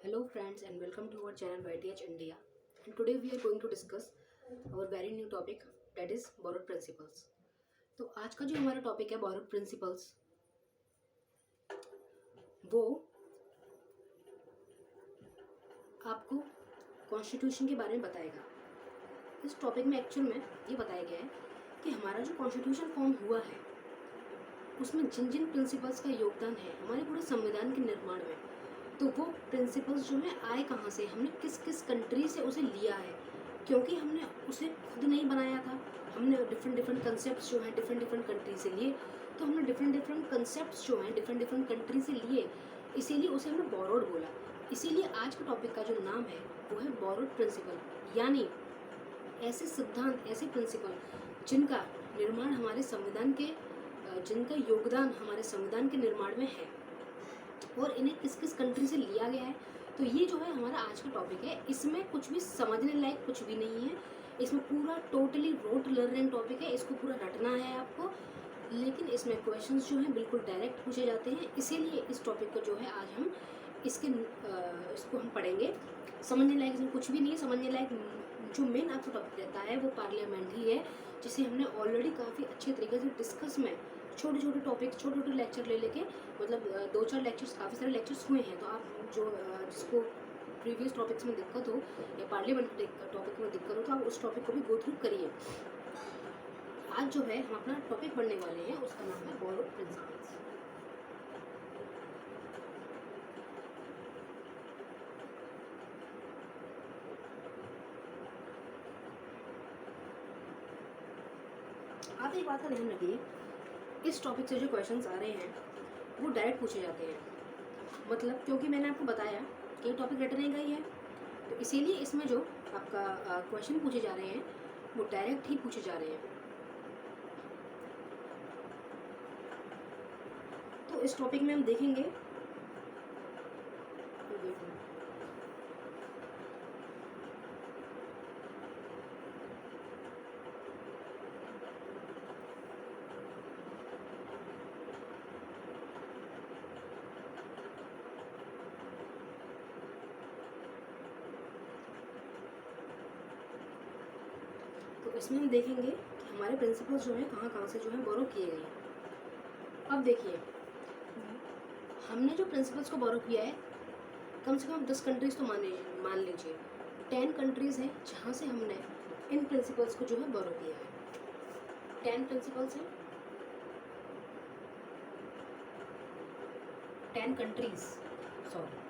Hello friends and welcome to our channel YTH India. And today we are going to discuss our very new topic, that is borrowed principles. तो आज का जो हमारा topic है borrowed principles, वो आपको constitution के बारे में बताएगा। इस टॉपिक में एक्चुअल में ये बताया गया है कि हमारा जो कॉन्स्टिट्यूशन फॉर्म हुआ है उसमें जिन जिन प्रिंसिपल्स का योगदान है हमारे पूरे संविधान के निर्माण में, तो वो प्रिंसिपल्स जो है आए कहाँ से, हमने किस किस कंट्री से उसे लिया है। क्योंकि हमने उसे खुद नहीं बनाया था, हमने डिफरेंट डिफरेंट कंसेप्ट जो हैं डिफरेंट डिफरेंट कंट्री से लिए, तो हमने डिफरेंट डिफरेंट कंसेप्ट जो हैं डिफरेंट डिफरेंट कंट्री से लिए, इसीलिए उसे हमने बोरोड बोला। इसीलिए आज के टॉपिक का जो नाम है वो है बोरोड प्रिंसिपल, यानी ऐसे सिद्धांत, ऐसे प्रिंसिपल जिनका निर्माण हमारे संविधान के जिनका योगदान हमारे संविधान के निर्माण में है और इन्हें किस किस कंट्री से लिया गया है। तो ये जो है हमारा आज का टॉपिक है। इसमें कुछ भी समझने लायक कुछ भी नहीं है, इसमें पूरा टोटली रोट लर्निंग टॉपिक है, इसको पूरा रटना है आपको। लेकिन इसमें क्वेश्चंस जो हैं बिल्कुल डायरेक्ट पूछे जाते हैं, इसीलिए इस टॉपिक को जो है आज हम इसको हम पढ़ेंगे। समझने लायक इसमें कुछ भी नहीं है। समझने लायक जो मेन आपका टॉपिक रहता है वो पार्लियामेंट ही है, जिसे हमने ऑलरेडी काफ़ी अच्छे तरीके से डिस्कस में छोटे छोटे टॉपिक, छोटे छोटे लेक्चर ले लेके, मतलब 2-4 लेक्चर्स, काफ़ी सारे लेक्चर्स हुए हैं। तो आप जो जिसको प्रीवियस टॉपिक्स में दिक्कत हो या पार्लियामेंट टॉपिक में दिक्कत हो, तो आप उस टॉपिक को भी गो थ्रू करिए। आज जो है हम अपना टॉपिक पढ़ने वाले हैं, उसका नाम है बोरोड प्रिंसिपल्स। आप एक बात का ध्यान रखिए, इस टॉपिक से जो क्वेश्चंस आ रहे हैं वो डायरेक्ट पूछे जाते हैं। मतलब क्योंकि मैंने आपको बताया कि ये टॉपिक रटने का ही है, तो इसीलिए इसमें जो आपका क्वेश्चन पूछे जा रहे हैं वो डायरेक्ट ही पूछे जा रहे हैं। तो इस टॉपिक में हम देखेंगे तो इसमें हम देखेंगे कि हमारे प्रिंसिपल्स जो हैं कहाँ कहाँ से जो है बोरो किए गए हैं। अब देखिए, हमने जो प्रिंसिपल्स को बोरो किया है कम से कम 10 कंट्रीज़ तो मान लीजिए 10 कंट्रीज़ हैं जहाँ से हमने इन प्रिंसिपल्स को जो है बोरो किया है। 10 प्रिंसिपल्स हैं, 10 कंट्रीज़, सॉरी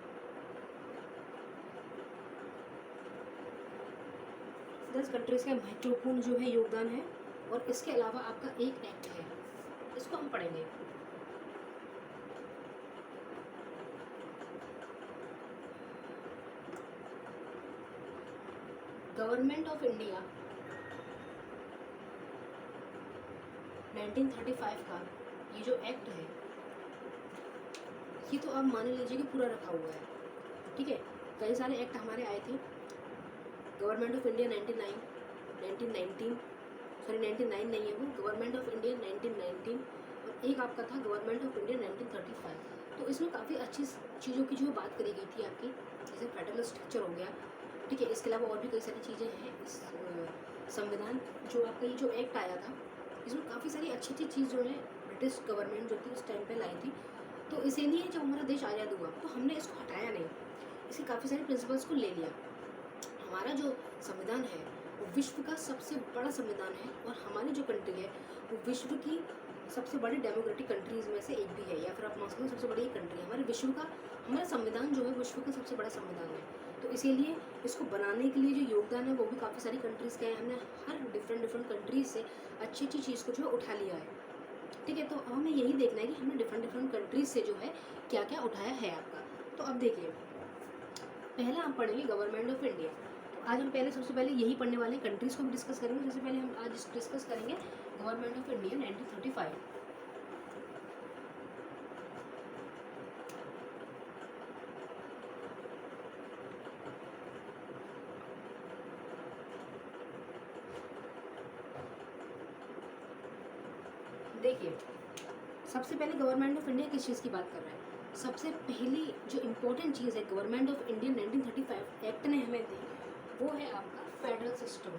10 कंट्रीज़ का महत्वपूर्ण जो है योगदान है। और इसके अलावा आपका एक एक्ट है, इसको हम पढ़ेंगे। गवर्नमेंट ऑफ इंडिया 1935 का ये जो एक्ट है, ये तो आप मान लीजिए कि पूरा रखा हुआ है, ठीक है। कई सारे एक्ट हमारे आए थे। गवर्नमेंट ऑफ इंडिया 1919, सॉरी 99 नहीं है वो, गवर्नमेंट ऑफ इंडिया 1919, और एक आपका था गवर्नमेंट ऑफ इंडिया 1935। तो इसमें काफ़ी अच्छी चीज़ों की जो बात करी गई थी आपकी, जैसे फेडरल स्ट्रक्चर हो गया, ठीक है। इसके अलावा और भी कई सारी चीज़ें हैं। इस संविधान जो आपका ये जो एक्ट आया था, इसमें काफ़ी सारी अच्छी अच्छी चीज़ जो है ब्रिटिश गवर्नमेंट जो थी उस टाइम पे लाई थी। तो इसीलिए जब हमारा देश आज़ाद हुआ तो हमने इसको हटाया नहीं, इसके काफ़ी सारे प्रिंसिपल्स को ले लिया। हमारा जो संविधान है वो विश्व का सबसे बड़ा संविधान है, और हमारी जो कंट्री है वो विश्व की सबसे बड़ी डेमोक्रेटिक कंट्रीज़ में से एक भी है, या फिर आप मान सकते हो सबसे बड़ी एक कंट्री है। हमारा संविधान जो है विश्व का सबसे बड़ा संविधान है। तो इसीलिए इसको बनाने के लिए जो योगदान है वो भी काफ़ी सारी कंट्रीज़ का है। हमने हर डिफरेंट डिफरेंट कंट्रीज से अच्छी अच्छी चीज़ को जो है उठा लिया है, ठीक है। तो हमें यही देखना है कि हमने डिफरेंट डिफरेंट कंट्रीज से जो है क्या क्या उठाया है आपका। तो अब देखिए, पहला हम पढ़ेंगे गवर्नमेंट ऑफ इंडिया। तो आज हम सबसे पहले यही पढ़ने वाले कंट्रीज़ को भी डिस्कस करेंगे। सबसे पहले हम आज डिस्कस करेंगे गवर्नमेंट ऑफ इंडिया 1935। देखिए, सबसे पहले गवर्नमेंट ऑफ इंडिया किस चीज़ की बात कर रहा है, सबसे पहली जो इम्पोर्टेंट चीज़ है गवर्नमेंट ऑफ इंडिया 1935 एक्ट ने हमें दी, वो है आपका फेडरल सिस्टम।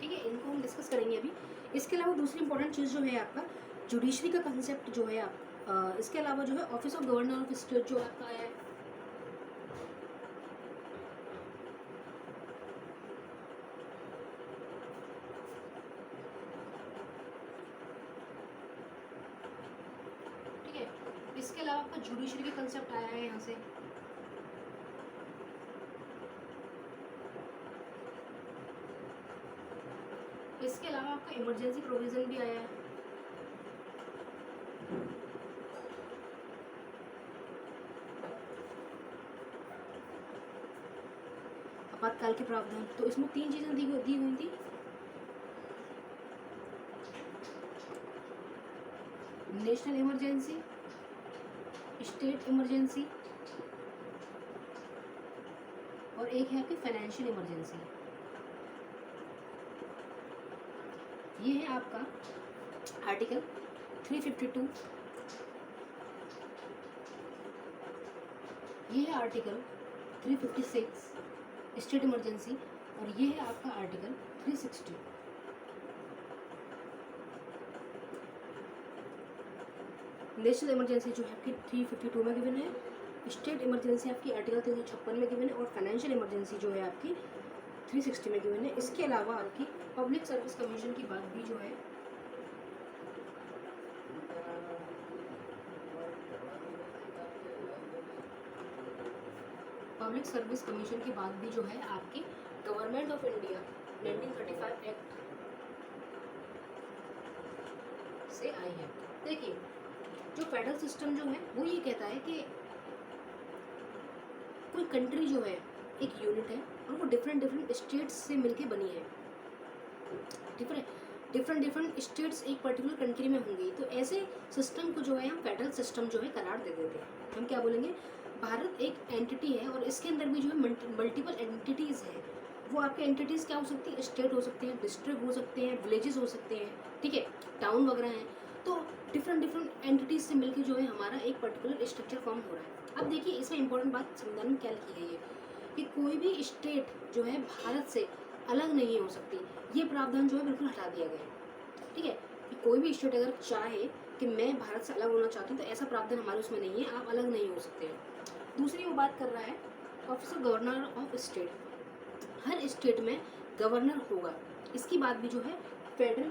ठीक है, इनको हम डिस्कस करेंगे अभी। इसके अलावा दूसरी इंपॉर्टेंट चीज़ जो है आपका जुडिशरी का कंसेप्ट जो है आप इसके अलावा जो है office of governor of state जो आपका आया है। ठीक है, इसके अलावा आपका जुडिशरी का कंसेप्ट आया है यहाँ से। इसके अलावा आपका इमरजेंसी प्रोविजन भी आया है। आपातकाल के प्रावधान, तो इसमें 3 चीजें दी हुई थी। नेशनल इमरजेंसी, स्टेट इमरजेंसी और एक है आपकी फाइनेंशियल इमरजेंसी। ये है आपका आर्टिकल 352, ये है आर्टिकल 356 स्टेट इमरजेंसी, और ये है आपका आर्टिकल 360। नेशनल इमरजेंसी जो है आपकी 352 में गिवन है, स्टेट इमरजेंसी आपकी आर्टिकल 356 में गिवन है, और फाइनेंशियल इमरजेंसी जो है आपकी 360 में गिवन है। इसके अलावा आपकी पब्लिक सर्विस कमीशन की बात भी जो है पब्लिक सर्विस कमीशन की बात भी जो है आपकी गवर्नमेंट ऑफ इंडिया 1935 एक्ट से आई है। देखिए, जो फेडरल सिस्टम जो है वो ये कहता है कि कोई कंट्री जो है एक यूनिट है और वो डिफरेंट स्टेट्स से मिलके बनी है। डिफरेंट स्टेट्स एक पर्टिकुलर कंट्री में होंगी, तो ऐसे सिस्टम को जो है हम फेडरल सिस्टम जो है करार दे देते हैं। हम क्या बोलेंगे, भारत एक एंटिटी है और इसके अंदर भी जो है मल्टीपल एंटिटीज़ है। वो आपके एंटिटीज़ क्या हो सकती है, स्टेट हो सकते हैं, डिस्ट्रिक्ट हो सकते हैं, विलेजेस हो सकते हैं, ठीक है, टाउन वगैरह हैं। तो डिफरेंट एंटिटीज़ से मिलकर जो है हमारा एक पर्टिकुलर स्ट्रक्चर फॉर्म हो रहा है। अब देखिए, इसमें इंपॉर्टेंट बात संविधान में क्या लिखी गई है कि कोई भी स्टेट जो है भारत से अलग नहीं हो सकती। ये प्रावधान जो है बिल्कुल हटा दिया गया है। ठीक है, कि कोई भी स्टेट अगर चाहे कि मैं भारत से अलग होना चाहती हूँ तो ऐसा प्रावधान हमारे उसमें नहीं है, आप अलग नहीं हो सकते हैं। दूसरी वो बात कर रहा है office of governor of state. Her state में गवर्नर होगा। इसकी बात भी जो है फेडरल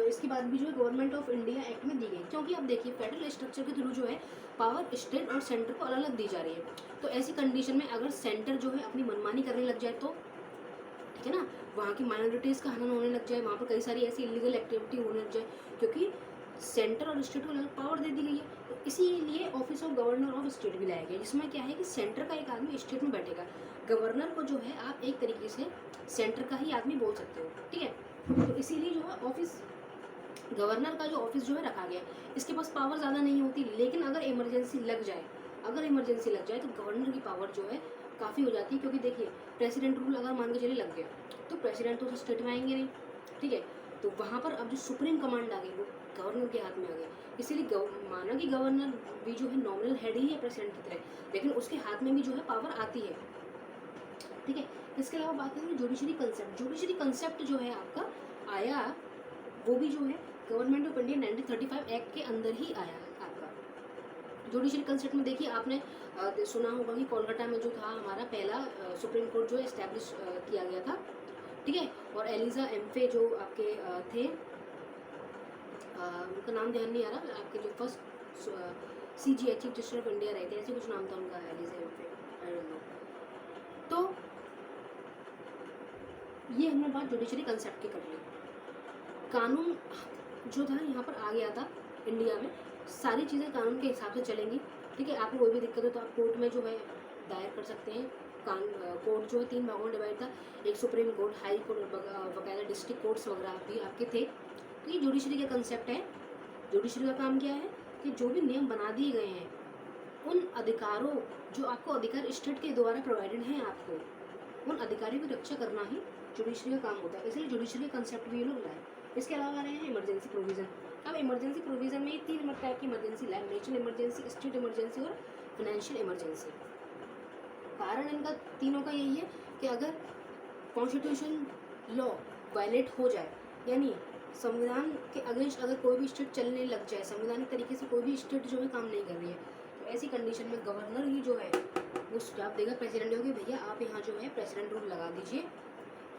इसकी बात भी जो है गवर्नमेंट ऑफ इंडिया एक्ट में दी गई, क्योंकि अब देखिए फेडरल स्ट्रक्चर के थ्रू जो है पावर स्टेट और सेंटर को अलग अलग दी जा रही है। तो ऐसी कंडीशन में अगर सेंटर जो है अपनी मनमानी करने लग जाए तो ठीक है ना, वहाँ की माइनॉरिटीज़ का हनन होने लग जाए, वहाँ पर कई सारी ऐसी इलीगल एक्टिविटी होने लग जाए, क्योंकि सेंटर और स्टेट को अलग पावर दे दी गई है। तो इसीलिए office of governor of state भी लाया गया, जिसमें क्या है कि सेंटर का एक आदमी स्टेट में बैठेगा। गवर्नर को जो है आप एक तरीके से सेंटर का ही आदमी बोल सकते हो, ठीक है। तो इसीलिए जो है ऑफिस गवर्नर का जो ऑफिस जो है रखा गया। इसके पास पावर ज़्यादा नहीं होती, लेकिन अगर इमरजेंसी लग जाए तो गवर्नर की पावर जो है काफ़ी हो जाती है। क्योंकि देखिए, प्रेसिडेंट रूल अगर मान के चलिए लग गया तो प्रेसिडेंट तो स्टेट में आएंगे नहीं, ठीक है। तो वहाँ पर अब जो सुप्रीम कमांड आ गई वो गवर्नर के हाथ में आ गई। इसीलिए माना कि गवर्नर भी जो है नॉमिनल हेड ही है प्रेसिडेंट की तरह, लेकिन उसके हाथ में भी जो है पावर आती है, ठीक है। इसके अलावा बात करें जुडिशरी कंसेप्ट। जुडिशरी कंसेप्ट जो है आपका आया, वो भी जो है गवर्नमेंट ऑफ इंडिया 1935 एक्ट के अंदर ही आया है आपका। जुडिशरी कंसेप्ट में देखिए, आपने सुना होगा कि कोलकाता में जो था हमारा पहला सुप्रीम कोर्ट जो एस्टैब्लिश किया गया था, ठीक है। और एलिजा एम्फे जो आपके थे, उनका नाम ध्यान नहीं आ रहा, आपके जो first CGH chief justice of India रहे थे, ऐसे कुछ नाम था उनका, एलिजा एम्फे, आई डोंट नो। तो ये हमने बात जुडिशरी कंसेप्ट की कर ली। कानून जो था यहाँ पर आ गया था इंडिया में, सारी चीज़ें कानून के हिसाब से चलेंगी, ठीक है। आपको कोई भी दिक्कत हो तो आप कोर्ट में जो है दायर कर सकते हैं। कोर्ट जो है 3 भागों में डिवाइड था, एक सुप्रीम कोर्ट, हाई कोर्ट और बकायदा डिस्ट्रिक्ट कोर्ट्स वगैरह भी आपके थे। तो ये जुडिशरी का कंसेप्ट है। जुडिशरी का काम क्या है कि जो भी नियम बना दिए गए हैं उन अधिकारों, जो आपको अधिकार स्टेट के द्वारा प्रोवाइडेड हैं आपको, उन अधिकारियों की रक्षा करना ही जुडिशरी का काम होता है, इसलिए जुडिशरी कंसेप्ट भी ये लोग लाए। इसके अलावा रहे हैं इमरजेंसी प्रोविज़न। अब इमरजेंसी प्रोविज़न में 3 टाइप की इमरजेंसी लाए, नेशनल इमरजेंसी, स्टेट इमरजेंसी और फाइनेंशियल इमरजेंसी। कारण इनका तीनों का यही है कि अगर कॉन्स्टिट्यूशन लॉ वायलेट हो जाए, यानी संविधान के अगेंस्ट अगर कोई भी स्टेट चलने लग जाए, संवैधानिक तरीके से कोई भी स्टेट जो है काम नहीं कर रही है, तो ऐसी कंडीशन में गवर्नर ही जो है वो सुझाव देगा प्रेसिडेंट को कि भैया आप यहाँ जो है प्रेसिडेंट रूल लगा दीजिए,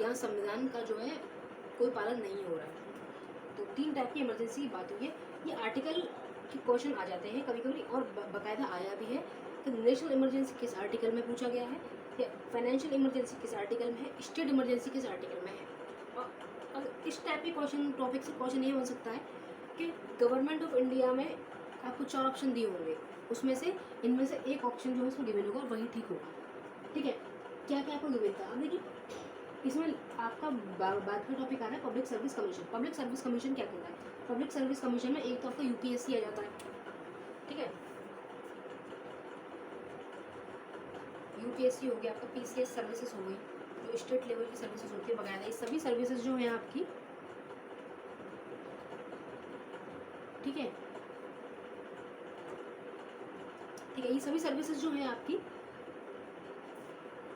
यहाँ संविधान का जो है कोई पालन नहीं हो रहा है। तो 3 टाइप की इमरजेंसी की बात हुई है। ये आर्टिकल के क्वेश्चन आ जाते हैं कभी कभी, और बाकायदा आया भी है कि नेशनल इमरजेंसी किस आर्टिकल में पूछा गया है, या फाइनेंशियल इमरजेंसी किस आर्टिकल में है, स्टेट इमरजेंसी किस आर्टिकल में है। और अगर इस टाइप के क्वेश्चन टॉपिक से क्वेश्चन ये बन सकता है कि गवर्नमेंट ऑफ इंडिया में आपको 4 ऑप्शन दिए होंगे, उसमें से इनमें से एक ऑप्शन जो है उसमें गिवन होगा, वही ठीक होगा। ठीक है, क्या क्या आपको गिवन था। अब देखिए इसमें आपका बात का टॉपिक आ रहा है public service commission. Public service commission क्या कहता है? पब्लिक सर्विस कमीशन में एक तो आपका यूपीएससी आ जाता है, ठीक है, यूपीएससी हो गया, आपका पीसीएस सर्विसेज हो गई, जो स्टेट लेवल की सर्विसेज होती है वगैरह, ये सभी सर्विसेज जो है आपकी, ठीक है, ये सभी सर्विसेज जो है आपकी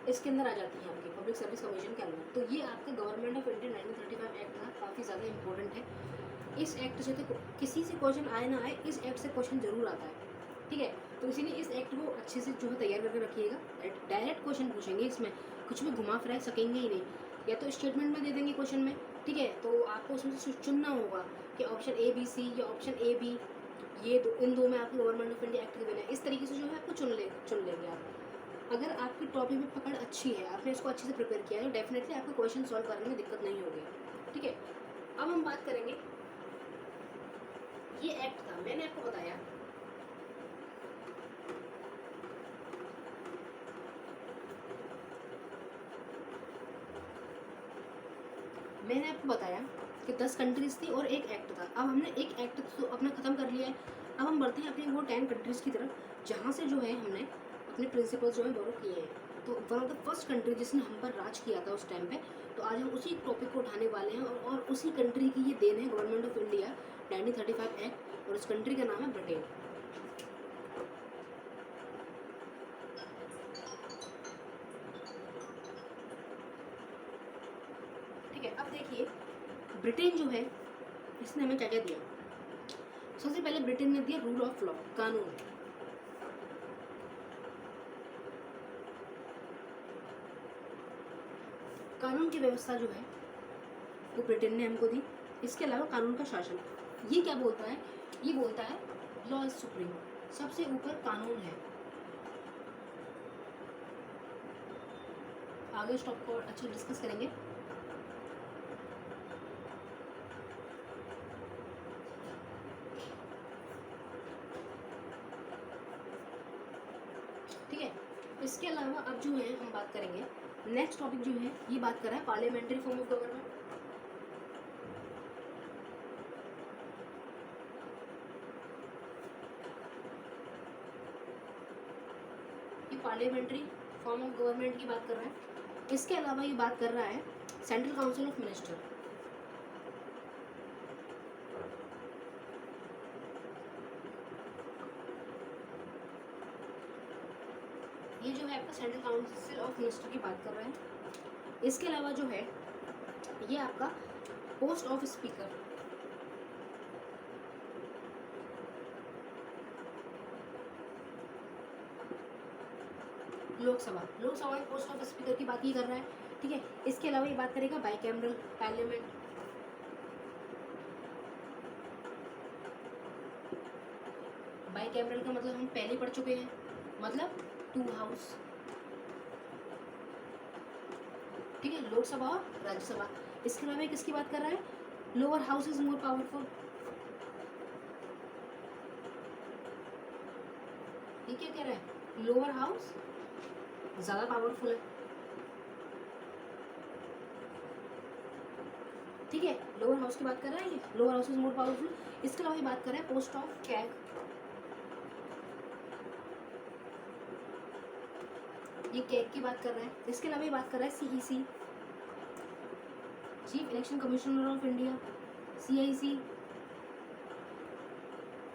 इसके अंदर आ जाती है, आपके पब्लिक सर्विस कमीशन के अंदर। तो ये आपका गवर्नमेंट ऑफ इंडिया 1935 एक्ट था, काफ़ी ज़्यादा इंपॉर्टेंट है। इस एक्ट से तो किसी से क्वेश्चन आए ना आए, इस एक्ट से क्वेश्चन जरूर आता है, ठीक है। तो इसीलिए इस एक्ट को अच्छे से जो है तैयार करके रखिएगा। डायरेक्ट क्वेश्चन पूछेंगे, इसमें कुछ भी घुमा फिरा सकेंगे ही नहीं, या तो स्टेटमेंट में दे देंगे क्वेश्चन में, ठीक है, तो आपको उसमें से चुनना होगा कि ऑप्शन ए बी सी या ऑप्शन ए बी, ये दो, इन दो में आपको गवर्नमेंट ऑफ इंडिया एक्ट के देना है। इस तरीके से जो है आपको चुन लेंगे आप। अगर आपकी टॉपिक में पकड़ अच्छी है, आपने इसको अच्छे से प्रिपेयर किया है, तो डेफिनेटली आपको क्वेश्चन सॉल्व करने में दिक्कत नहीं होगी, ठीक है। अब हम बात करेंगे, ये एक्ट था, मैंने आपको बताया कि 10 कंट्रीज थी और एक एक्ट था। अब हमने एक एक्ट तो अपना ख़त्म कर लिया है, अब हम बढ़ते हैं अपनी वो 10 कंट्रीज़ की तरफ, जहाँ से जो है हमने अपने प्रिंसिपल्स जो है बोरो किए हैं। तो one of the first country जिसने हम पर राज किया था उस टाइम पे, तो आज हम उसी टॉपिक को उठाने वाले हैं, और उसी कंट्री की ये देन है गवर्नमेंट ऑफ इंडिया 1935 एक्ट, और उस कंट्री का नाम है ब्रिटेन। ठीक है, अब देखिए ब्रिटेन जो है इसने हमें क्या क्या दिया। सबसे पहले ब्रिटेन ने दिया रूल ऑफ लॉ, कानून। कानून की व्यवस्था जो है वो ब्रिटेन ने हमको दी। इसके अलावा कानून का शासन, ये क्या बोलता है? ये बोलता है लॉ इज सुप्रीम, सबसे ऊपर कानून है। आगे इस टॉपिक को अच्छे डिस्कस करेंगे। ठीक है, इसके अलावा अब जो है हम बात करेंगे, नेक्स्ट टॉपिक जो है ये बात कर रहा है पार्लियामेंट्री फॉर्म ऑफ गवर्नमेंट। ये पार्लियामेंट्री फॉर्म ऑफ गवर्नमेंट की बात कर रहा है। इसके अलावा ये बात कर रहा है सेंट्रल काउंसिल ऑफ मिनिस्टर। ये जो है आपका सेंट्रल काउंसिल ऑफ मिनिस्टर की बात कर रहा है। इसके अलावा जो है ये आपका पोस्ट ऑफ स्पीकर, लोकसभा में पोस्ट ऑफ स्पीकर की बात ये कर रहा है, ठीक है। इसके अलावा ये बात करेगा बाइकैमरल पार्लियामेंट। बाइकैमरल का मतलब हम पहले पढ़ चुके हैं, मतलब 2 हाउस, ठीक है, लोकसभा और राज्यसभा। इसके अलावा किसकी बात कर रहा है? Lower house is more powerful. ये क्या कह रहा है? लोअर हाउस ज्यादा पावरफुल है, ठीक है, लोअर हाउस की बात कर रहा है, ये lower house is more powerful. इसके अलावा ये बात कर रहा है पोस्ट ऑफ कैग। ये कैग की बात कर रहा है। इसके अलावा ये बात कर रहा है CEC, chief election commissioner of India, CIC,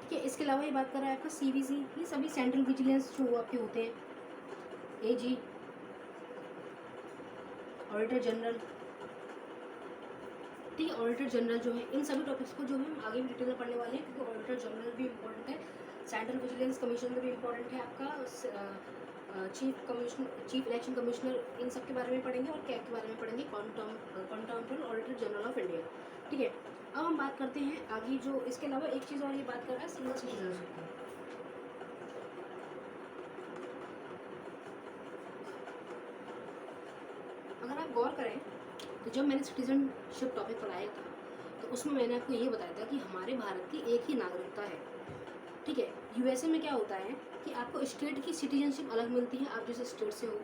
ठीक है। इसके अलावा ये बात कर रहा है आपका CVC, ये सभी सेंट्रल विजिलेंस जो आपके होते हैं, AG, ऑडिटर जनरल, ठीक है। ऑडिटर जनरल जो है, इन सभी टॉपिक्स को जो है हम आगे भी डिटेल में पढ़ने वाले हैं, क्योंकि ऑडिटर जनरल भी इम्पोर्टेंट है, सेंट्रल विजिलेंस कमीशन भी इम्पोर्टेंट है आपका, चीफ इलेक्शन कमिश्नर, इन सब के बारे में पढ़ेंगे और कैग के बारे में पढ़ेंगे, contemporary auditor general of India, ठीक है। अब हम बात करते हैं आगे जो इसके अलावा एक चीज़ और ये बात कर रहा है सिंगल सिटीजनशिप की। अगर आप गौर करें तो जब मैंने सिटीजनशिप टॉपिक पढ़ाया था तो उसमें मैंने आपको ये बताया था कि हमारे भारत की एक ही नागरिकता है, ठीक है। USA में क्या होता है कि आपको स्टेट की सिटीजनशिप अलग मिलती है, आप जिस स्टेट से हो,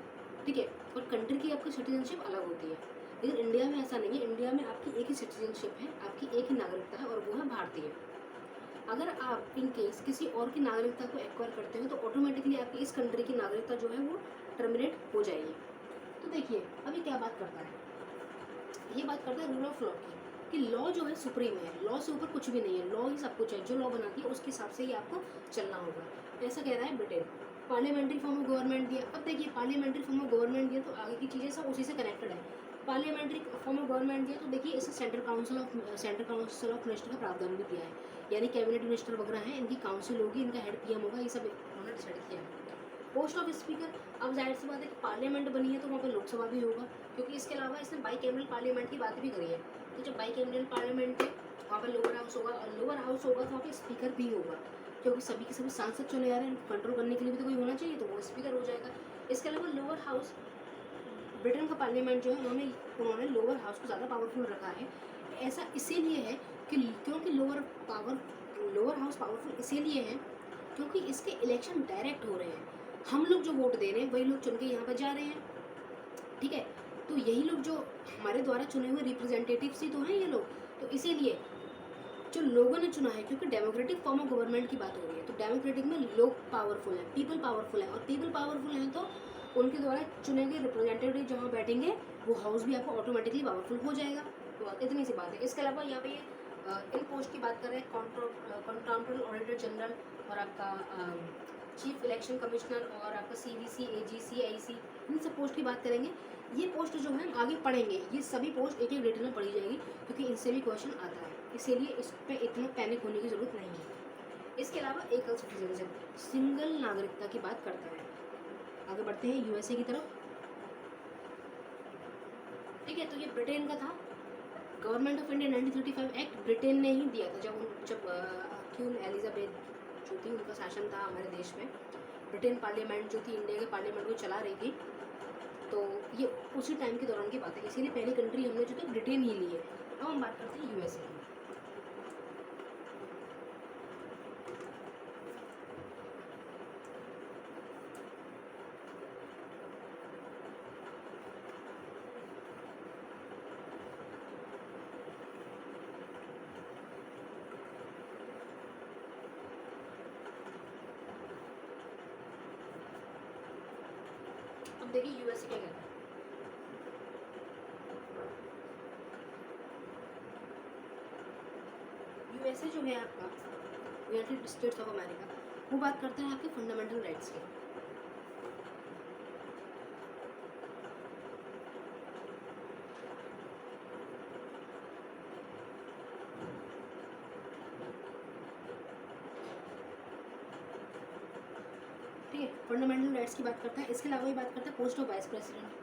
ठीक है, और कंट्री की आपकी सिटीजनशिप अलग होती है। लेकिन इंडिया में ऐसा नहीं है, इंडिया में आपकी एक ही सिटीजनशिप है, आपकी एक ही नागरिकता है और वो है भारतीय। अगर आप इन केस किसी और की नागरिकता को एक्वायर करते हो तो ऑटोमेटिकली आपकी इस कंट्री की नागरिकता जो है वो टर्मिनेट हो जाएगी। तो देखिए अभी क्या बात करता है, ये बात करता है रूल ऑफ लॉ की, कि लॉ जो है सुप्रीम है, लॉ से ऊपर कुछ भी नहीं है, लॉ ही सब कुछ है, जो लॉ बनाती है उसके हिसाब से ही आपको चलना होगा, ऐसा कह रहा है Britain. Parliamentary form of government दिया। अब देखिए पार्लियामेंट्री फॉर्म ऑफ गवर्नमेंट दिया तो आगे की चीज़ें सब उसी से कनेक्टेड है। पार्लियामेंट्री फॉर्म ऑफ गवर्नमेंट दिया तो देखिए इससे सेंट्रल काउंसिल ऑफ मिनिस्टर का प्रावधान भी दिया है, यानी कैबिनेट मिनिस्टर वगैरह हैं, इनकी काउंसिल होगी, इनका हेड PM होगा, ये सब उन्होंने डिसाइड किया है। पोस्ट ऑफ स्पीकर, अब जाहिर सी बात है कि पार्लियामेंट बनी है तो वहाँ पर लोकसभा भी होगा, क्योंकि इसके अलावा इसने बाईकैमरल पार्लियामेंट की बात भी करी है। तो जब बाईकैमरल पार्लियामेंट है वहाँ पर लोअर हाउस होगा, और लोअर हाउस होगा तो वहाँ पर स्पीकर भी होगा, क्योंकि सभी के सभी सांसद चुने जा रहे हैं, कंट्रोल करने के लिए भी तो कोई होना चाहिए, तो वो स्पीकर हो जाएगा। इसके अलावा लोअर हाउस, ब्रिटेन का पार्लियामेंट जो है उन्होंने लोअर हाउस को ज़्यादा पावरफुल रखा है। ऐसा इसीलिए है कि क्योंकि लोअर हाउस पावरफुल इसीलिए है क्योंकि इसके इलेक्शन डायरेक्ट हो रहे हैं, हम लोग जो वोट दे रहे हैं वही लोग चुन के यहाँ पर जा रहे हैं, ठीक है। तो यही लोग जो हमारे द्वारा चुने हुए रिप्रेजेंटेटिव्स ही तो हैं ये लोग, तो इसीलिए जो लोगों ने चुना है, क्योंकि डेमोक्रेटिक फॉर्म ऑफ गवर्नमेंट की बात हो रही है, तो डेमोक्रेटिक में लोग पावरफुल हैं, पीपल पावरफुल है, और पीपल पावरफुल हैं तो उनके द्वारा चुने गए रिप्रेजेंटेटिव जहाँ बैठेंगे वो हाउस भी आपको ऑटोमेटिकली पावरफुल हो जाएगा। तो इतनी सी बात है। इसके अलावा यहाँ पे इन पोस्ट की बात कर रहे हैं, कंटेम्प्रेरी ऑडिटर जनरल और आपका चीफ इलेक्शन कमिश्नर और आपका CVC, AG, CIC, इन सब पोस्ट की बात करेंगे। ये पोस्ट जो है हम आगे पढ़ेंगे, ये सभी पोस्ट एक एक डिटेल में पढ़ी जाएगी क्योंकि इनसे भी क्वेश्चन आता है, इसीलिए इस पर इतना पैनिक होने की ज़रूरत नहीं है। इसके अलावा एकल सिटीजनशिप, सिंगल नागरिकता की बात करता है। आगे बढ़ते हैं USA की तरफ, ठीक है। तो ये ब्रिटेन का था, government of India 1935 act Britain ने ही दिया था, जब क्वीन एलिजाबेथ जो थी उनका शासन था हमारे देश में। ब्रिटेन पार्लियामेंट जो थी इंडिया के पार्लियामेंट को चला रही थी, तो ये उसी टाइम के दौरान की बात है, इसीलिए पहली कंट्री हमने जो थी ब्रिटेन ही ली है। अब हम बात करते हैं USA की। अब देखिए USA क्या कहता है। USA जो है आपका यूनाइटेड स्टेट्स ऑफ अमेरिका, वो बात करता है आपके फंडामेंटल राइट्स की। ठीक है, फंडामेंटल राइट्स की बात करता है। इसके अलावा ये बात करता है post of vice president,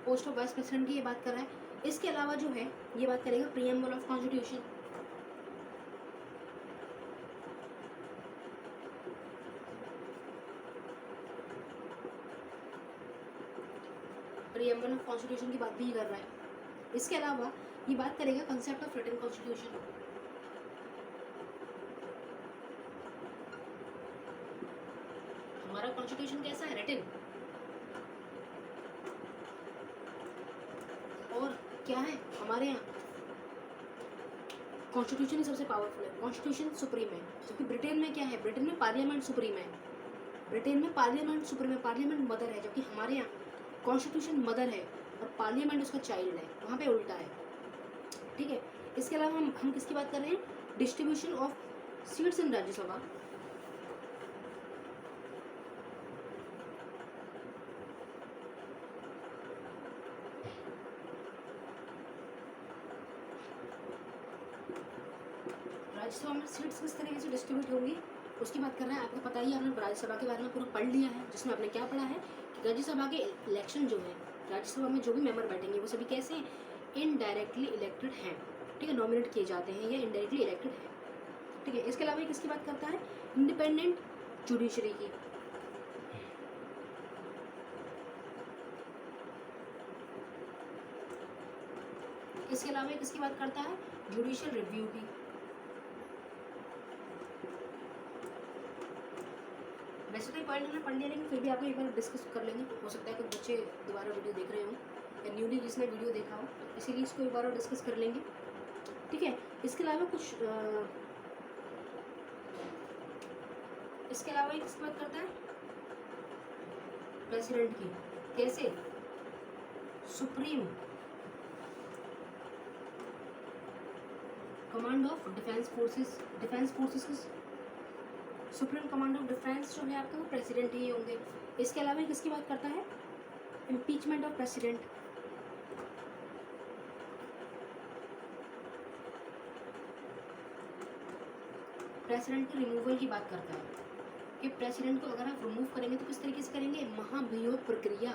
post of vice president की ये बात कर रहा है। इसके अलावा जो है ये बात करेगा preamble of constitution, preamble of constitution की बात भी कर रहा है। इसके अलावा ये बात करेगा कंसेप्ट ऑफ रिटन कॉन्स्टिट्यूशन, हमारा कॉन्स्टिट्यूशन कैसा है, रिटन, और क्या है हमारे यहाँ कॉन्स्टिट्यूशन ही सबसे पावरफुल है, कॉन्स्टिट्यूशन सुप्रीम है। जबकि ब्रिटेन में क्या है, ब्रिटेन में पार्लियामेंट सुप्रीम है, ब्रिटेन में पार्लियामेंट सुप्रीम है, पार्लियामेंट मदर है। जबकि हमारे यहाँ कॉन्स्टिट्यूशन मदर है और पार्लियामेंट उसका चाइल्ड है, वहाँ पे उल्टा है। ठीक है, इसके अलावा हम किसकी बात कर रहे हैं, distribution of seats in Rajya Sabha. Rajya Sabha में सीट्स किस तरीके से डिस्ट्रीब्यूट होंगी उसकी बात कर रहे हैं। आपको पता ही है, आपने राज्यसभा के बारे में पूरा पढ़ लिया है, जिसमें आपने क्या पढ़ा है कि राज्यसभा के इलेक्शन जो है, राज्यसभा में जो भी मेंबर बैठेंगे वो सभी कैसे इनडायरेक्टली इलेक्टेड हैं। ठीक है, नॉमिनेट किए जाते हैं या इनडायरेक्टली इलेक्टेड है। ठीक है, इसके अलावा किसकी बात करता है, इंडिपेंडेंट जुडिशरी की। इसके अलावा किसकी बात करता है, जुडिशियल रिव्यू की। वैसे तो ये पॉइंट हमने पढ़ लिया, लेकिन फिर भी आपको एक बार डिस्कस कर लेंगे। हो सकता है कि बच्चे दोबारा वीडियो देख रहे हों या न्यूली जिसने वीडियो देखा हो, इसीलिए इसको एक बार और डिस्कस कर लेंगे। ठीक है, इसके अलावा इसके अलावा किसकी बात करता है, प्रेसिडेंट की। कैसे, supreme command of defence forces, defence forces की सुप्रीम कमांड ऑफ डिफेंस जो है आपका वो प्रेसिडेंट ही होंगे। इसके अलावा किसकी बात करता है, इम्पीचमेंट ऑफ प्रेसिडेंट। प्रेसिडेंट के रिमूवल की बात करता है कि प्रेसिडेंट को अगर आप रिमूव करेंगे तो किस तरीके से करेंगे, महाभियोग प्रक्रिया,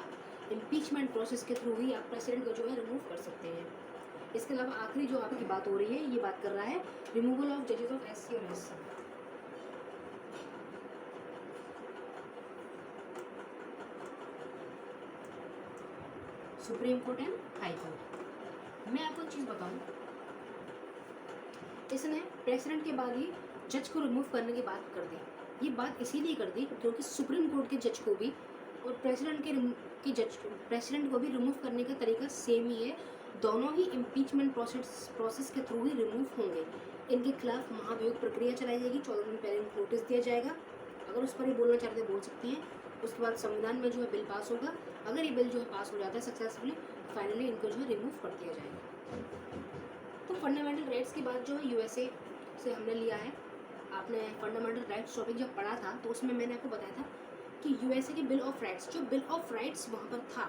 इम्पीचमेंट प्रोसेस के थ्रू ही आप प्रेसिडेंट को जो है रिमूव कर सकते हैं। इसके अलावा आखिरी जो आपकी बात हो रही है, ये बात कर रहा है रिमूवल ऑफ जजेस ऑफ एससी और SC. Supreme court and high court. मैं आपको एक चीज़ बताऊं, इसने प्रेसिडेंट के बाद ही जज को रिमूव करने की बात कर दी। ये बात इसीलिए कर दी क्योंकि सुप्रीम कोर्ट के जज को भी और प्रेसिडेंट को भी रिमूव करने का तरीका सेम ही है। दोनों ही इम्पीचमेंट प्रोसेस के थ्रू ही रिमूव होंगे। इनके खिलाफ महाभियोग प्रक्रिया चलाई जाएगी, 14 दिन पहले नोटिस दिया जाएगा। अगर उस पर ये बोलना चाहते बोल सकते हैं। उसके बाद संविधान में जो है बिल पास होगा। अगर ये बिल जो है पास हो जाता है सक्सेसफुली, फाइनली इनको जो है रिमूव कर दिया जाएगा। तो फंडामेंटल राइट्स की बात जो है यूएसए से हमने लिया है। आपने फंडामेंटल राइट्स टॉपिक जब पढ़ा था तो उसमें मैंने आपको बताया था कि यूएसए के बिल ऑफ राइट्स, जो बिल ऑफ राइट्स वहाँ पर था,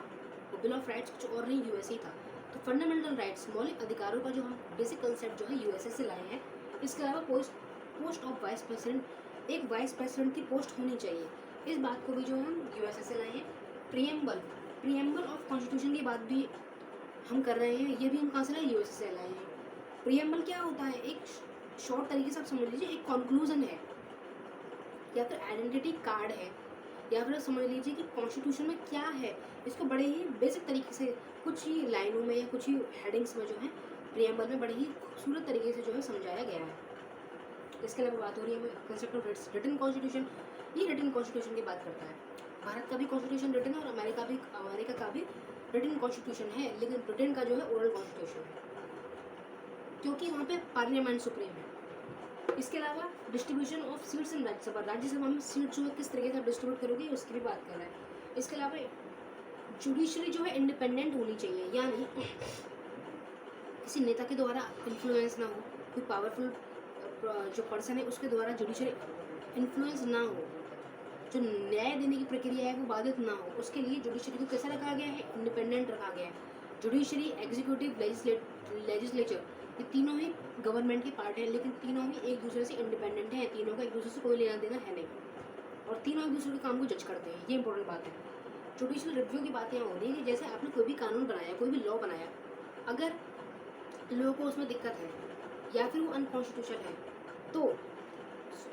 वो बिल ऑफ राइट्स कुछ और नहीं यूएसए था। तो फंडामेंटल राइट्स, मौलिक अधिकारों का जो हम बेसिक कंसेप्ट जो है यूएसए से लाए हैं। इसके अलावा पोस्ट ऑफ वाइस प्रेसिडेंट, एक वाइस प्रेसिडेंट की पोस्ट होनी चाहिए, इस बात को भी जो हम यूएसए से लाए हैं। प्रियम्बल ऑफ कॉन्स्टिट्यूशन की बात भी हम कर रहे हैं, ये भी हम कहाँ से लाए, यूएसए से लाए हैं। प्रियम्बल क्या होता है, एक शॉर्ट तरीके से आप समझ लीजिए एक कंक्लूजन है या फिर आइडेंटिटी कार्ड है, या फिर समझ लीजिए कि कॉन्स्टिट्यूशन में क्या है। इसको बड़े ही बेसिक तरीके से कुछ ही लाइनों में या कुछ ही हेडिंग्स में जो है प्रियम्बल में बड़े ही खूबसूरत तरीके से जो है समझाया गया है। इसके अलावा बात हो रही है कंसेप्ट ऑफ रिटन कॉन्स्टिट्यूशन। ये रिटन कॉन्स्टिट्यूशन की बात करता है। भारत का भी कॉन्स्टिट्यूशन रिटन है और अमेरिका का भी रिटन कॉन्स्टिट्यूशन है, लेकिन ब्रिटेन का जो है ओरल कॉन्स्टिट्यूशन है क्योंकि वहाँ पे पार्लियामेंट सुप्रीम है। इसके अलावा distribution of seats in Rajya Sabha, Rajya Sabha में सीट जो है किस तरीके से आप डिस्ट्रीब्यूट करोगे उसकी भी बात कर रहा है। इसके अलावा जुडिशरी जो है इंडिपेंडेंट होनी चाहिए, यानी किसी नेता के द्वारा इन्फ्लुएंस ना हो, कोई पावरफुल जो पर्सन है उसके द्वारा जुडिशरी इन्फ्लुएंस ना हो, जो न्याय देने की प्रक्रिया है वो बाधित ना हो, उसके लिए जुडिशरी को कैसा रखा गया है, इंडिपेंडेंट रखा गया है। जुडिशरी, एग्जीक्यूटिव, लेजिस्लेचर, ये तीनों ही गवर्नमेंट के पार्ट हैं, लेकिन तीनों ही एक दूसरे से इंडिपेंडेंट हैं, तीनों का एक दूसरे से कोई लेना देना है नहीं, और तीनों एक दूसरे के काम को जज करते हैं। ये इंपॉर्टेंट बात है। जुडिशियल रिव्यू की बात यहाँ हो रही है कि जैसे आपने कोई भी कानून बनाया, कोई भी लॉ बनाया, अगर लोगों को उसमें दिक्कत है या फिर वो अनकॉन्स्टिट्यूशनल है, तो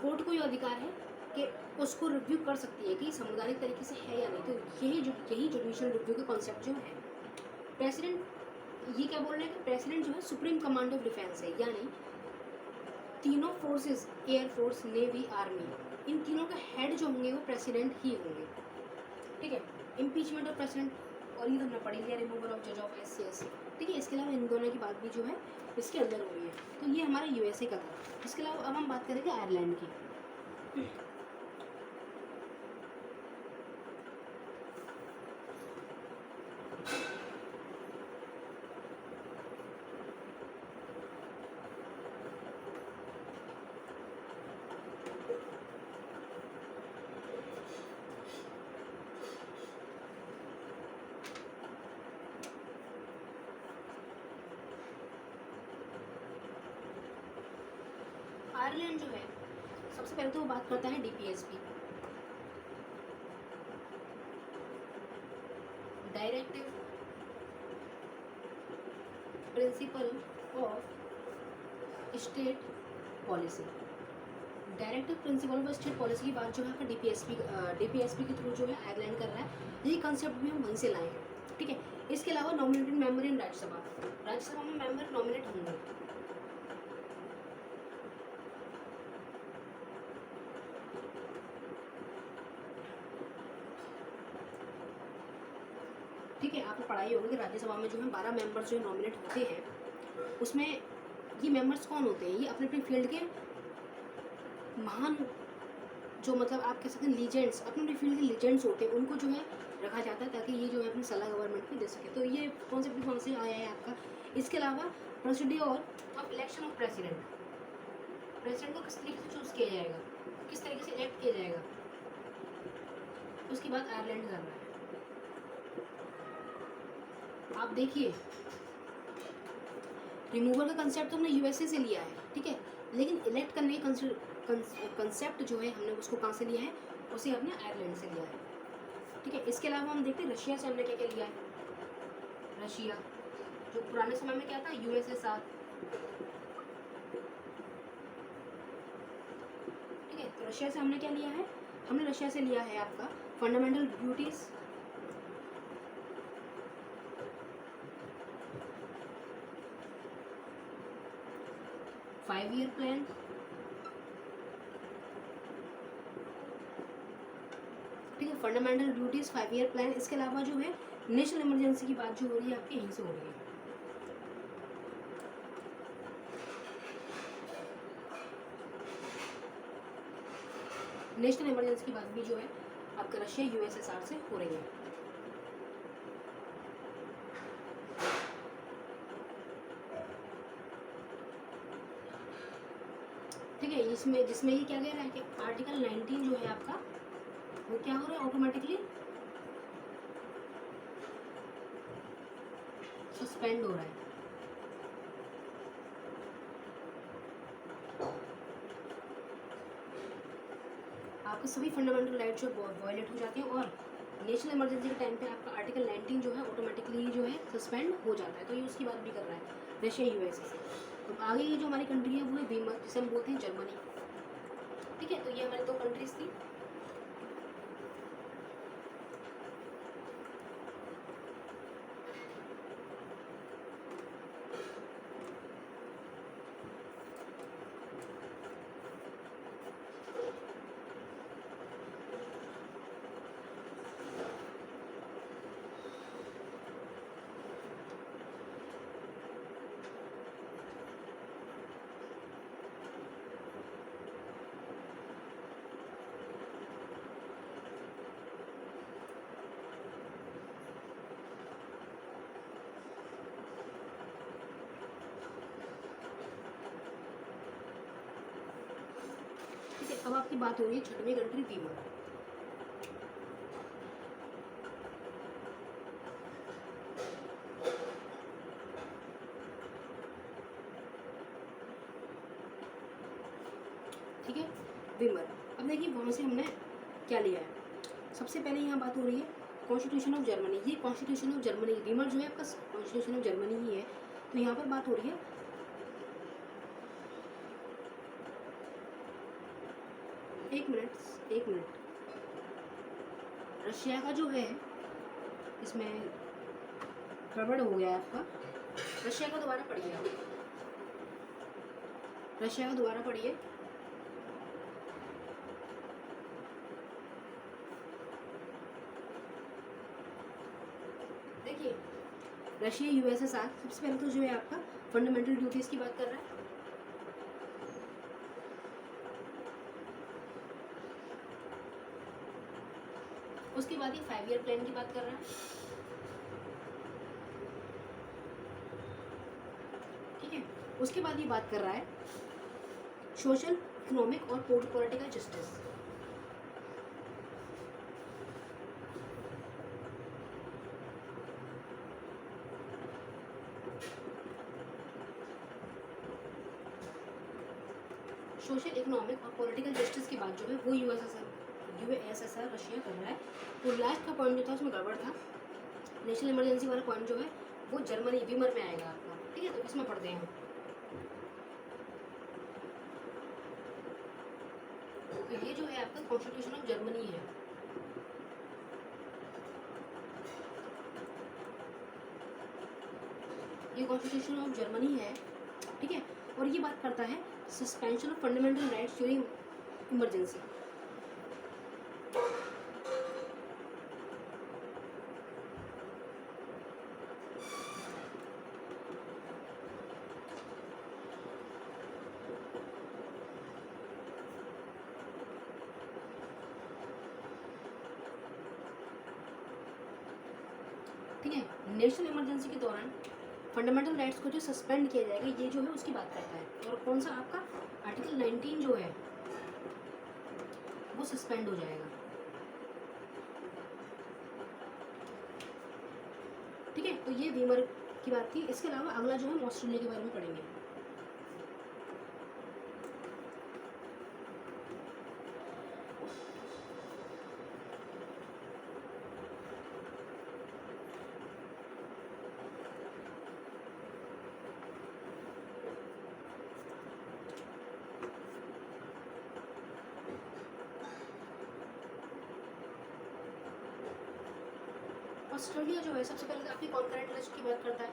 कोर्ट को ये अधिकार है कि उसको रिव्यू कर सकती है कि संवैधानिक तरीके से है या नहीं। तो यही जुडिशियल रिव्यू का कॉन्सेप्ट जो है। प्रेसिडेंट ये क्या बोल रहे हैं कि प्रेसिडेंट जो है सुप्रीम कमांड ऑफ डिफेंस है, यानी तीनों forces, air force, navy, army, इन तीनों का हेड जो होंगे वो प्रेसिडेंट ही होंगे। ठीक है, इम्पीचमेंट ऑफ प्रेसिडेंट, और ये हमने पढ़ी लिया, रिमूवल ऑफ जज ऑफ एससी। ठीक है। इसके अलावा इन दोनों की बात भी जो है इसके अंदर हो रही है। तो ये हमारा यूएसए का था। इसके अलावा अब हम बात करेंगे आयरलैंड की। आयरलैंड जो है सबसे पहले तो वो बात करता है DPSP, directive principle of state policy. Directive principle of state policy की बात जो है आपका डीपीएसपी के थ्रू जो है आयरलैंड कर रहा है। ये कंसेप्ट भी हम वहीं से लाए हैं, ठीक है। इसके अलावा नॉमिनेटेड मेंबर इन राज्यसभा में मेंबर नॉमिनेट होंगे। ठीक है, आपको पढ़ाई होगी कि राज्यसभा में जो है 12 मेंबर्स जो नॉमिनेट होते हैं। उसमें ये मेंबर्स कौन होते हैं? ये अपने अपने फील्ड के महान, जो मतलब आप कह सकते हैं लीजेंड्स, अपने अपने फील्ड के लीजेंड्स होते हैं, उनको जो है रखा जाता है ताकि ये जो है अपनी सलाह गवर्नमेंट को दे सके। तो ये कॉन्सेप्ट कौन से आया है आपका। इसके अलावा procedure of election of president को किस तरीके से चूज़ किया जाएगा, किस तरीके से इलेक्ट किया जाएगा, उसकी बात आयरलैंड कर रहा है। आप देखिए, रिमूवल का कंसेप्ट तो हमने यूएसए से लिया है, ठीक है, लेकिन इलेक्ट करने का कंसेप्ट जो है हमने उसको कहाँ से लिया है, उसे हमने आयरलैंड से लिया है, ठीक है। इसके अलावा हम देखते हैं रशिया से हमने क्या क्या लिया है। रशिया जो पुराने समय में क्या था, यूएसएसआर, ठीक है। तो रशिया से हमने क्या लिया है, हमने रशिया से लिया है आपका fundamental duties, five year plan, ठीक है, फंडामेंटल ड्यूटीज, 5 ईयर प्लान। इसके अलावा जो है नेशनल इमरजेंसी की बात जो हो रही है आपकी यहीं से हो रही है। नेशनल इमरजेंसी की बात भी जो है आपका रशिया यूएसएसआर से हो रही है। ठीक है, इसमें जिसमें ये क्या कह रहा है कि आर्टिकल 19 जो है आपका वो क्या हो रहा है, ऑटोमेटिकली सस्पेंड हो रहा है। आपके सभी फंडामेंटल राइट जो वायलेट हो जाते हैं और नेशनल इमरजेंसी के टाइम पे आपका आर्टिकल 19 जो है ऑटोमेटिकली जो है सस्पेंड हो जाता है। तो ये उसकी बात भी कर रहा है रशिया यूएसए से। तो आगे ये जो हमारी कंट्री है वो है वीमर, जिसे हम बोलते हैं जर्मनी, ठीक है। तो ये हमारी 2 कंट्रीज थी। अब आपकी बात हो रही है 6वीं कंट्री वीमर। ठीक है, वीमर। अब देखिए वहाँ से हमने क्या लिया है। सबसे पहले यहाँ बात हो रही है कॉन्स्टिट्यूशन ऑफ जर्मनी। ये कॉन्स्टिट्यूशन ऑफ जर्मनी, वीमर जो है आपका कॉन्स्टिट्यूशन ऑफ जर्मनी ही है। तो यहाँ पर बात हो रही है एक मिनट, रशिया का जो है इसमें गड़बड़ हो गया है आपका। रशिया का दोबारा पढ़िए आप, रशिया का दोबारा पढ़िए। देखिए रशिया यूएसएसआर सबसे पहले तो जो है आपका फंडामेंटल ड्यूटीज़ की बात कर रहा है। उसके बाद ये 5 ईयर प्लान की बात कर रहा है। ठीक है, उसके बाद ये बात कर रहा है सोशल, इकोनॉमिक और पॉलिटिकल जस्टिस। सोशल, इकोनॉमिक और पॉलिटिकल जस्टिस की बात जो है वो यूएसएसआर रशिया कर रहा है। तो लास्ट का पॉइंट जो था उसमें गड़बड़ था। नेशनल इमरजेंसी वाला पॉइंट जो है वो जर्मनी वीमर में आएगा आपका। ठीक है, तो इसमें पढ़ते हैं। तो ये जो है आपका कॉन्स्टिट्यूशन ऑफ जर्मनी है। ये कॉन्स्टिट्यूशन ऑफ जर्मनी है। ठीक है, और ये बात करता है suspension of fundamental rights during emergency. ठीक है, नेशनल इमरजेंसी के दौरान फंडामेंटल राइट्स को जो सस्पेंड किया जाएगा ये जो है उसकी बात करता है। और कौन सा आपका आर्टिकल 19 जो है वो सस्पेंड हो जाएगा। ठीक है, तो ये वीमर की बात थी। इसके अलावा अगला जो है ऑस्ट्रेलिया के बारे में पढ़ेंगे। ऑस्ट्रेलिया जो है सबसे पहले तो आपकी कॉन्करेंट लिस्ट की बात करता है।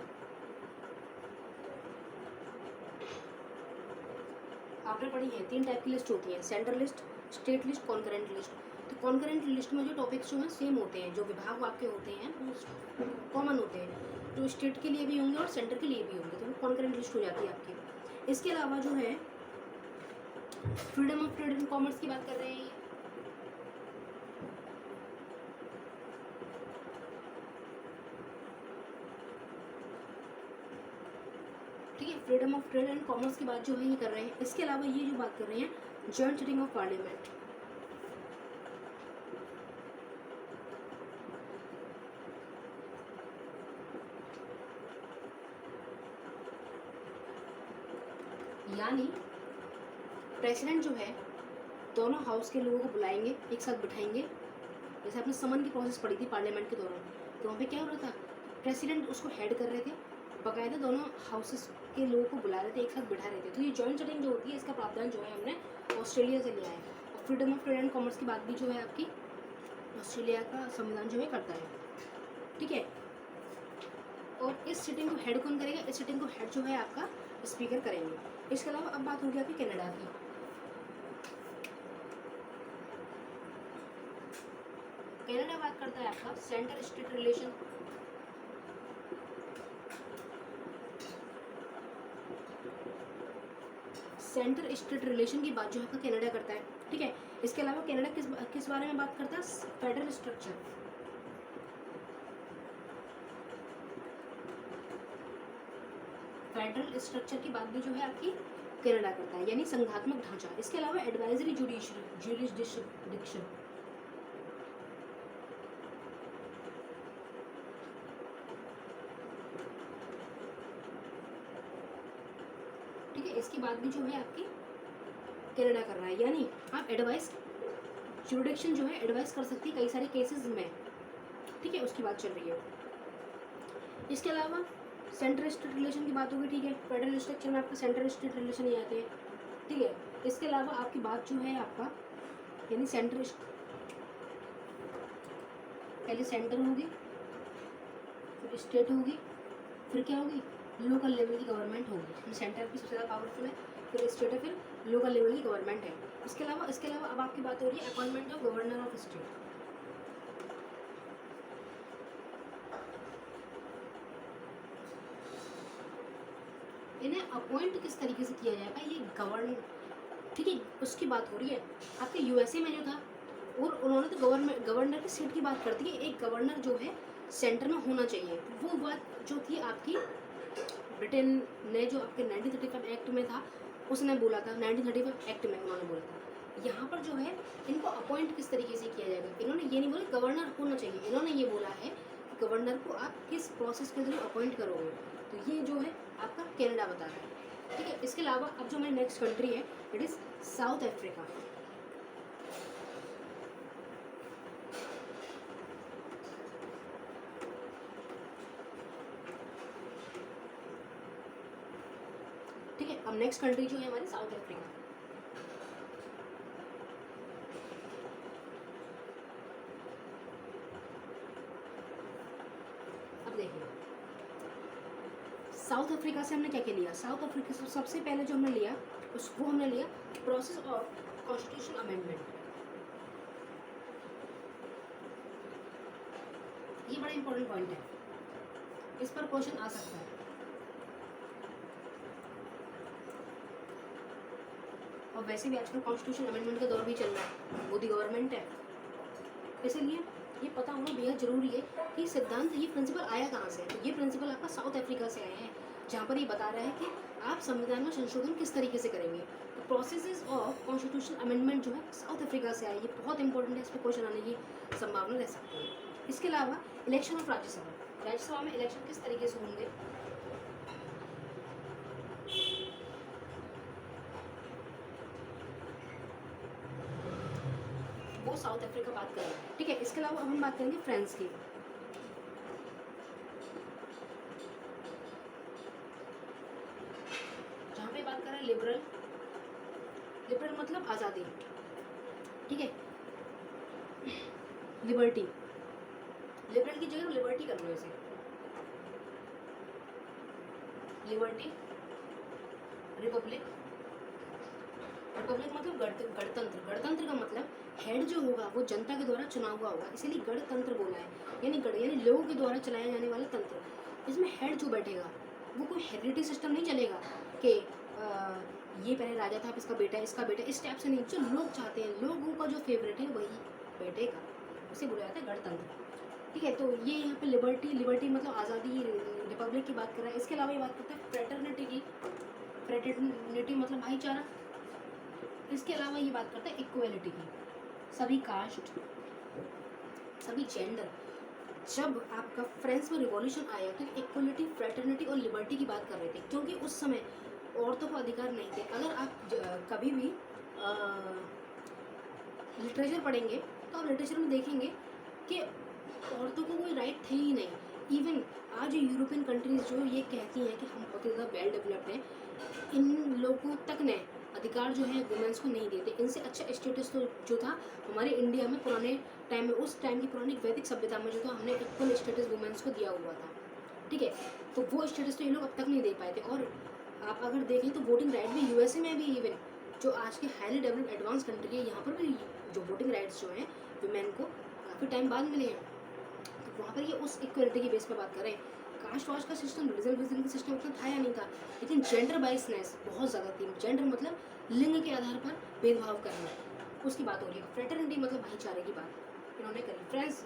आपने पढ़ी है 3 टाइप की लिस्ट होती है, central list, state list, concurrent list. तो कॉन्करेंट लिस्ट में जो टॉपिक्स जो हैं सेम होते हैं, जो विभाग आपके होते हैं वो कॉमन होते हैं, जो स्टेट के लिए भी होंगे और सेंटर के लिए भी होंगे, तो वो कॉन्करेंट लिस्ट हो जाती है आपकी। इसके अलावा जो है freedom of trade and commerce की बात कर रहे हैं। ठीक है, freedom of trade and commerce की बात जो है ये कर रहे हैं। इसके अलावा ये जो बात कर रहे हैं जॉइंट सिटिंग ऑफ पार्लियामेंट। यानी प्रेसिडेंट जो है दोनों हाउस के लोगों को बुलाएंगे, एक साथ बिठाएंगे। जैसे आपने समन की प्रोसेस पढ़ी थी पार्लियामेंट के दौरान, तो वहाँ पे क्या हो रहा था, प्रेसिडेंट उसको हेड कर रहे थे, बाकायदा दोनों हाउसेस के लोगों को बुला रहे थे, एक साथ बिठा रहे थे। तो ये जॉइंट सिटिंग जो होती है इसका प्रावधान जो है हमने ऑस्ट्रेलिया से लिया है। और freedom of trade and commerce की बात भी जो है आपकी ऑस्ट्रेलिया का संविधान जो है करता है। ठीक है, और इस सिटिंग को हेड कौन करेगा, इस सिटिंग को हेड जो है आपका स्पीकर करेंगे। इसके अलावा अब बात होगी आपकी कनाडा की। कनाडा बात करता है आपका centre state relation. Centre state relation की बात जो है आपका कनाडा करता है। ठीक है, इसके अलावा कनाडा किस बारे में बात करता है, फेडरल स्ट्रक्चर। फेडरल स्ट्रक्चर की बात भी जो है आपकी कनाडा करता है, यानी संघात्मक ढांचा। इसके अलावा एडवाइजरी जुडिक्शन। ठीक है, इसकी बात भी जो है आपकी कनाडा कर रहा है, यानी आप एडवाइस जुडिक्शन जो है एडवाइस कर सकती है कई सारे केसेस में। ठीक है, उसकी बात चल रही है। इसके अलावा सेंटर स्टेट रिलेशन की बात होगी। ठीक है, फेडरल स्ट्रक्चर में आपका सेंटर स्टेट रिलेशन ही आते हैं। ठीक है, इसके अलावा आपकी बात जो है आपका यानी पहले सेंटर होगी, फिर स्टेट होगी, फिर क्या होगी, लोकल लेवल की गवर्नमेंट होगी। सेंटर की सबसे ज़्यादा पावरफुल है, फिर स्टेट है, फिर लोकल लेवल की गवर्नमेंट है। इसके अलावा अब आपकी बात हो रही है appointment of governor of state. इन्हें अपॉइंट किस तरीके से किया जाएगा, ये गवर्न, ठीक है, उसकी बात हो रही है। आपके यूएसए में जो था, और उन्होंने तो गवर्नर की सीट की बात करती है, एक गवर्नर जो है सेंटर में होना चाहिए। वो बात जो थी आपकी ब्रिटेन ने जो आपके 1935 एक्ट में था उसने बोला था, 1935 एक्ट में उन्होंने बोला था। यहाँ पर जो है इनको अपॉइंट किस तरीके से किया जाएगा, इन्होंने ये नहीं बोला गवर्नर होना चाहिए, इन्होंने ये बोला है कि गवर्नर को आप किस प्रोसेस के थ्रू अपॉइंट करोगे। तो ये जो है आपका कनाडा बता रहा है, ठीक है। इसके अलावा अब जो हमारी नेक्स्ट कंट्री है इट इज़ साउथ अफ्रीका। ठीक है, अब नेक्स्ट कंट्री जो है हमारी साउथ अफ्रीका। अब देखिए साउथ अफ्रीका से हमने क्या क्या लिया, साउथ अफ्रीका से सबसे पहले जो हमने लिया उसको हमने लिया प्रोसेस ऑफ कॉन्स्टिट्यूशन अमेंडमेंट। ये बड़ा इंपॉर्टेंट पॉइंट है, इस पर क्वेश्चन आ सकता है। और वैसे भी आजकल कॉन्स्टिट्यूशन अमेंडमेंट का दौर भी चल रहा है, मोदी गवर्नमेंट है, इसलिए ये पता होना बेहद जरूरी है कि सिद्धांत, ये प्रिंसिपल आया कहाँ से। तो ये प्रिंसिपल आपका साउथ अफ्रीका से आया है, जहाँ पर ये बता रहा है कि आप संविधान में संशोधन किस तरीके से करेंगे। तो प्रोसेस ऑफ कॉन्स्टिट्यूशन अमेंडमेंट जो है साउथ अफ्रीका से आया, ये बहुत इंपॉर्टेंट है, इस पर क्वेश्चन आने की संभावना रह सकती है। इसके अलावा इलेक्शन ऑफ राज्यसभा, राज्यसभा में इलेक्शन किस तरीके से होंगे, वो साउथ अफ्रीका बात कर रहा है, ठीक है। इसके अलावा अब हम बात करेंगे फ्रांस की। जहाँ पे बात कर रहे हैं लिबरल, लिबरल मतलब आज़ादी, ठीक है, लिबर्टी, लिबरल की जगह लिबर्टी कर लो इसे, लिबर्टी, रिपब्लिक, रिपब्लिक मतलब गणतंत्र, गणतंत्र का मतलब हेड जो होगा वो जनता के द्वारा चुना हुआ होगा, इसीलिए गणतंत्र बोला है, यानी लोगों के द्वारा चलाया जाने वाला तंत्र। इसमें हेड जो बैठेगा वो कोई हेरिडिटी सिस्टम नहीं चलेगा कि ये पहले राजा था, इसका बेटा, इसका बेटा, इस टाइप से नहीं। जो लोग चाहते हैं, लोगों का जो फेवरेट है वही बैठेगा, उसे बोला जाता है गणतंत्र, ठीक है। तो ये यहाँ पे लिबर्टी, लिबर्टी मतलब आज़ादी, रिपब्लिक की बात कर रहा है। इसके अलावा ये बात करता है फ्रेटर्निटी की, फ्रेटर्निटी मतलब भाईचारा। इसके अलावा ये बात करता है इक्वलिटी की, सभी कास्ट, सभी जेंडर। जब आपका फ्रांस में रिवॉल्यूशन आया तो इक्वलिटी, फ्रेटर्निटी और लिबर्टी की बात कर रहे थे, क्योंकि उस समय औरतों को अधिकार नहीं थे। अगर आप कभी भी लिटरेचर पढ़ेंगे तो आप लिटरेचर में देखेंगे कि औरतों को कोई राइट थे ही नहीं। इवन आज यूरोपियन कंट्रीज जो ये कहती हैं कि हम बहुत ज़्यादा वेल डेवलप्ड हैं, इन लोगों तक ने अधिकार जो है वुमेंस को नहीं देते। इनसे अच्छा स्टेटस तो जो था हमारे इंडिया में पुराने टाइम में, उस टाइम की पुरानी वैदिक सभ्यता में जो था, हमने इक्वल स्टेटस वुमेंस को दिया हुआ था, ठीक है। तो वो स्टेटस तो ये लोग अब तक नहीं दे पाए थे। और आप अगर देखें तो वोटिंग राइट भी यूएसए में भी, इवन जो आज के हाईली डेवलप्ड एडवांस कंट्री है, यहाँ पर भी जो वोटिंग राइट्स जो हैं वुमेन को काफ़ी टाइम बाद मिले हैं। तो वहाँ पर ये उस इक्वलिटी की बेस पर बात करें। कास्ट वास्ट का सिस्टम, रिजर्वेशन का सिस्टम उतना था या नहीं था, लेकिन जेंडर बाइसनेस बहुत ज़्यादा थी। जेंडर मतलब लिंग के आधार पर भेदभाव करना, उसकी बात हो रही है। फ्रेटर्निटी मतलब भाईचारे की बात इन्होंने करी फ्रेंड्स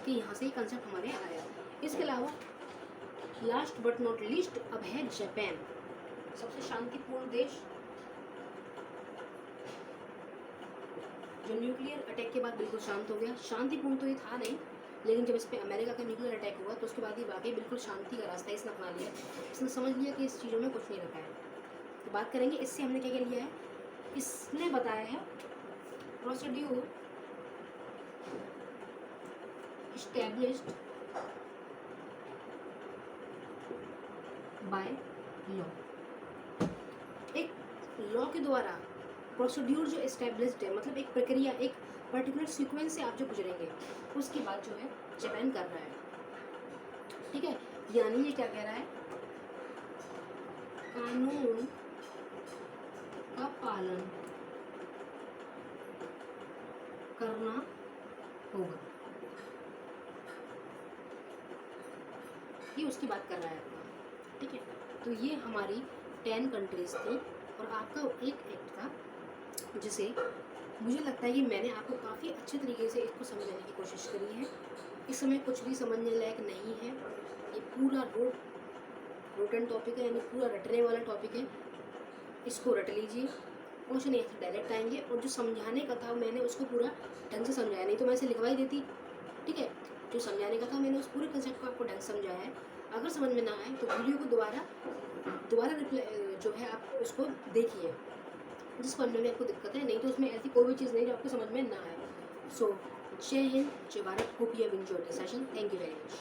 कि यहाँ से ही कंसेप्ट हमारे यहाँ आया। इसके अलावा लास्ट बट नॉट लीस्ट अब है जापान, सबसे शांतिपूर्ण देश, जो न्यूक्लियर अटैक के बाद बिल्कुल शांत हो गया। शांतिपूर्ण तो ये था नहीं, लेकिन जब इस पर अमेरिका का न्यूक्लियर अटैक हुआ तो उसके बाद ये वाकई बिल्कुल शांति का रास्ता इसने अपना लिया। इसने समझ लिया कि इस चीज़ों में कुछ नहीं रखा है। तो बात करेंगे इससे हमने क्या क्या लिया है। इसने बताया है प्रोसीड्यूर एस्टैब्लिश्ड बाय लॉ, एक लॉ के द्वारा प्रोसीड्यूर जो एस्टैब्लिश्ड है, मतलब एक प्रक्रिया, एक पर्टिकुलर सीक्वेंस से आप जो गुजरेंगे, उसकी बात जो है जापान कर रहा है, ठीक है। यानी ये क्या कह रहा है, कानून का पालन करना होगा, ये उसकी बात कर रहा है, ठीक है। तो ये हमारी 10 कंट्रीज़ थी और आपका एक एक्ट था जिसे मुझे लगता है कि मैंने आपको काफ़ी अच्छे तरीके से इसको समझाने की कोशिश करी है। इस समय कुछ भी समझने लायक नहीं है, ये पूरा रोटन टॉपिक है, यानी पूरा रटने वाला टॉपिक है। इसको रट लीजिए, क्वेश्चन आंसर डायरेक्ट आएंगे और जो समझाने का था मैंने उसको पूरा ढंग से समझाया, नहीं तो मैं इसे लिखवाई देती। ठीक है, जो समझाने का था मैंने उस पूरे कंसेप्ट को आपको ढंग से समझाया है। अगर समझ में ना आए तो वीडियो को दोबारा रिप्लाई जो है आप उसको देखिए, जिस पढ़ने में आपको दिक्कत है, नहीं तो उसमें ऐसी कोई भी चीज़ नहीं जो आपको समझ में ना आए। सो जय हिंद, जय Bharat, hope you have enjoyed the session, thank you very much.